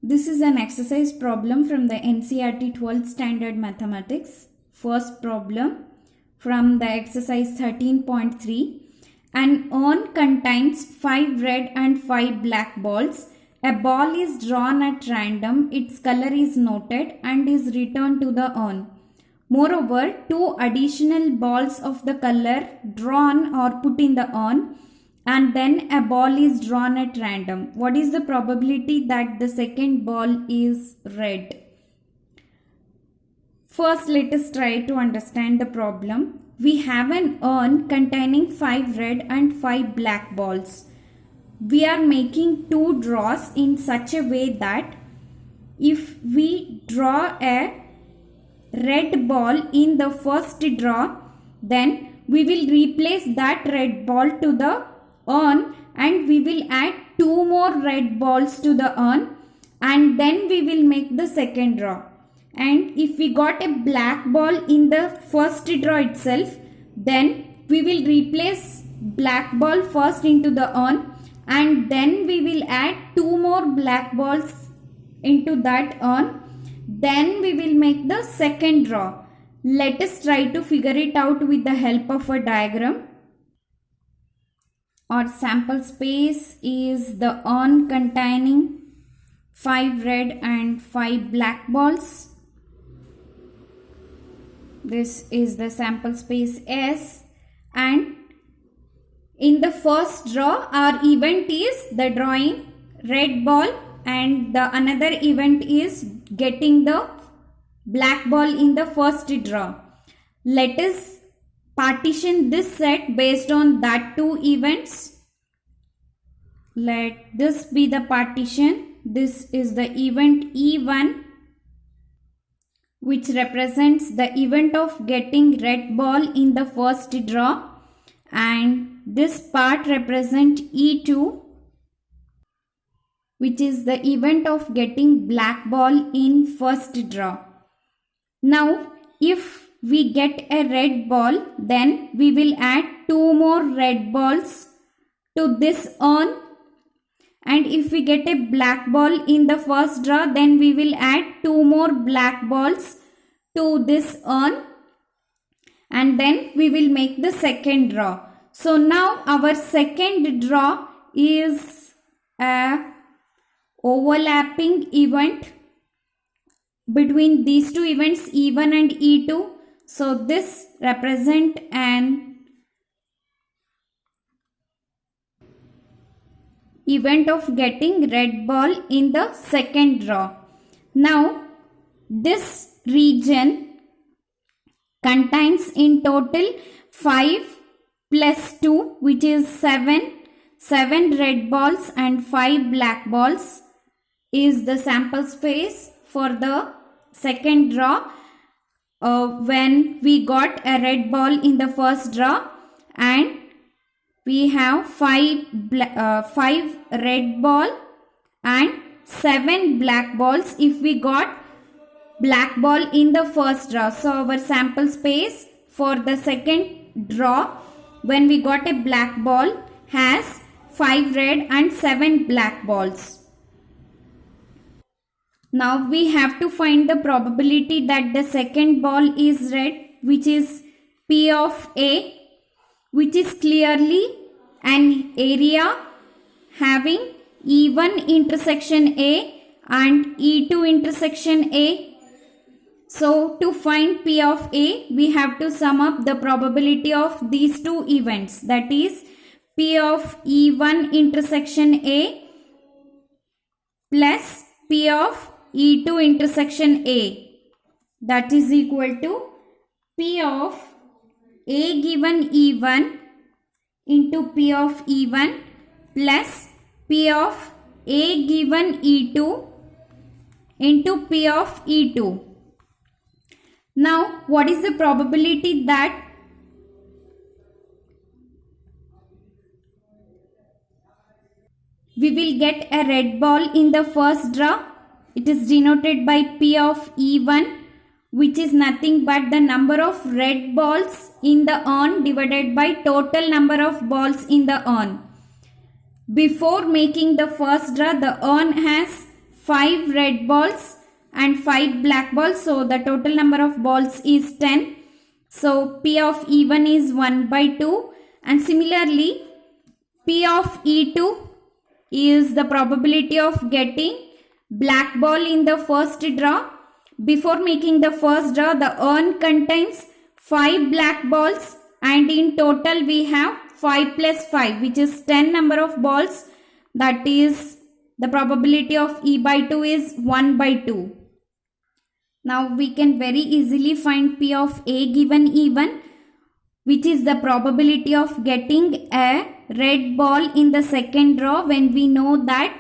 This is an exercise problem from the NCERT 12th Standard Mathematics. First problem from the exercise 13.3. An urn contains 5 red and 5 black balls. A ball is drawn at random, its color is noted and is returned to the urn. Moreover, 2 additional balls of the color drawn are put in the urn, and then a ball is drawn at random. What is the probability that the second ball is red? First, let us try to understand the problem. We have an urn containing 5 red and 5 black balls. We are making 2 draws in such a way that if we draw a red ball in the first draw, then we will replace that red ball to the urn and we will add 2 more red balls to the urn, and then we will make the second draw. And if we got a black ball in the first draw itself, then we will replace black ball first into the urn and then we will add 2 more black balls into that urn. Then we will make the second draw. Let us try to figure it out with the help of a diagram. Our sample space is the urn containing 5 red and 5 black balls. This is the sample space S, and in the first draw our event is the drawing red ball and the another event is getting the black ball in the first draw. Let us partition this set based on that 2 events. Let this be the partition. This is the event E1, which represents the event of getting red ball in the first draw, and this part represents E2, which is the event of getting black ball in first draw. Now, if we get a red ball, then we will add 2 more red balls to this urn, and if we get a black ball in the first draw, then we will add 2 more black balls to this urn, and then we will make the second draw. So now our second draw is a overlapping event between these 2 events, E1 and E2. So this represents an event of getting red ball in the second draw. Now this region contains in total 5 plus 2, which is 7 red balls and 5 black balls is the sample space for the second draw. When we got a red ball in the first draw, and we have 5 red ball and 7 black balls if we got black ball in the first draw. So our sample space for the second draw when we got a black ball has 5 red and 7 black balls. Now we have to find the probability that the second ball is red, which is P of A, which is clearly an area having E1 intersection A and E2 intersection A. So to find P of A, we have to sum up the probability of these 2 events, that is P of E1 intersection A plus P of E2 intersection A, that is equal to P of A given E1 into P of E1 plus P of A given E2 into P of E2. Now, what is the probability that we will get a red ball in the first draw? It is denoted by P of E1, which is nothing but the number of red balls in the urn divided by total number of balls in the urn. Before making the first draw, the urn has 5 red balls and 5 black balls. So the total number of balls is 10. So P of E1 is 1 by 2. And similarly, P of E2 is the probability of getting black ball in the first draw. Before making the first draw, the urn contains 5 black balls, and in total we have 5 plus 5, which is 10 number of balls. That is, the probability of E by 2 is 1 by 2. Now we can very easily find P of A given E1, which is the probability of getting a red ball in the second draw when we know that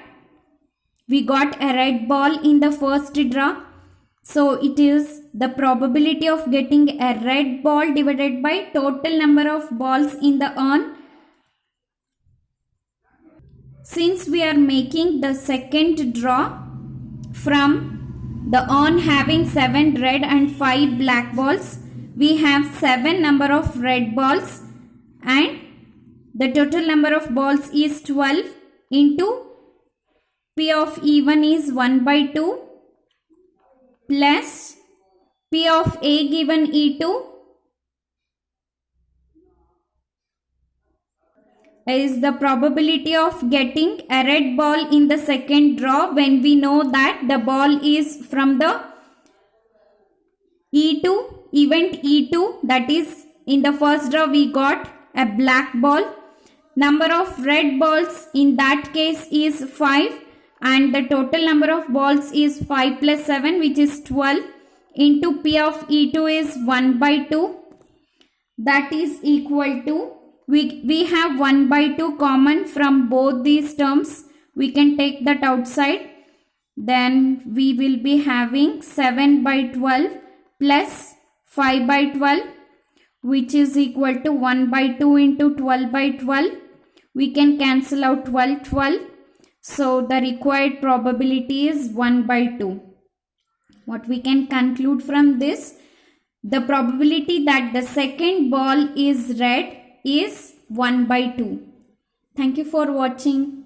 we got a red ball in the first draw. So it is the probability of getting a red ball divided by total number of balls in the urn. Since we are making the second draw from the urn having 7 red and 5 black balls, we have 7 number of red balls, and the total number of balls is 12 into P of E1 is 1 by 2 plus P of A given E2 is the probability of getting a red ball in the second draw when we know that the ball is from the E2, event E2, that is in the first draw we got a black ball. Number of red balls in that case is 5, and the total number of balls is 5 plus 7, which is 12 into P of E2 is 1 by 2. That is equal to, we have 1 by 2 common from both these terms. We can take that outside. Then we will be having 7 by 12 plus 5 by 12, which is equal to 1 by 2 into 12 by 12. We can cancel out 12. So the required probability is 1 by 2. What we can conclude from this? The probability that the second ball is red is 1 by 2. Thank you for watching.